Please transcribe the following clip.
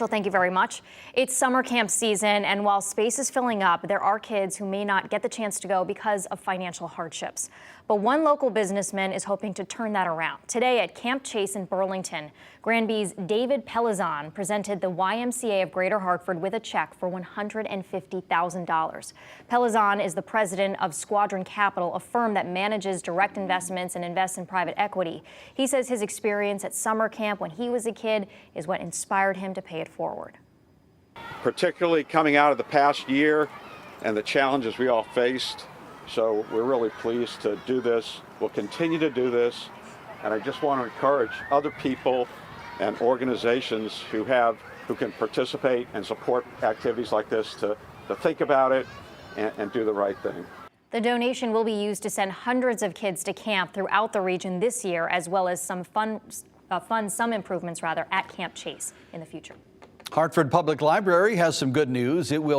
Well, thank you very much. It's summer camp season, and while space is filling up, there are kids who may not get the chance to go because of financial hardships. But one local businessman is hoping to turn that around. Today at Camp Chase in Burlington, Granby's David Pelizan presented the YMCA of Greater Hartford with a check for $150,000. Pelizan is the president of Squadron Capital, a firm that manages direct investments and invests in private equity. He says his experience at summer camp when he was a kid is what inspired him to pay it forward. Particularly coming out of the past year and the challenges we all faced. So we're really pleased to do this. We'll continue to do this. And I just want to encourage other people and organizations who can participate and support activities like this to think about it and do the right thing. The donation will be used to send hundreds of kids to camp throughout the region this year, as well as fund some improvements at Camp Chase in the future. Hartford Public Library has some good news. It will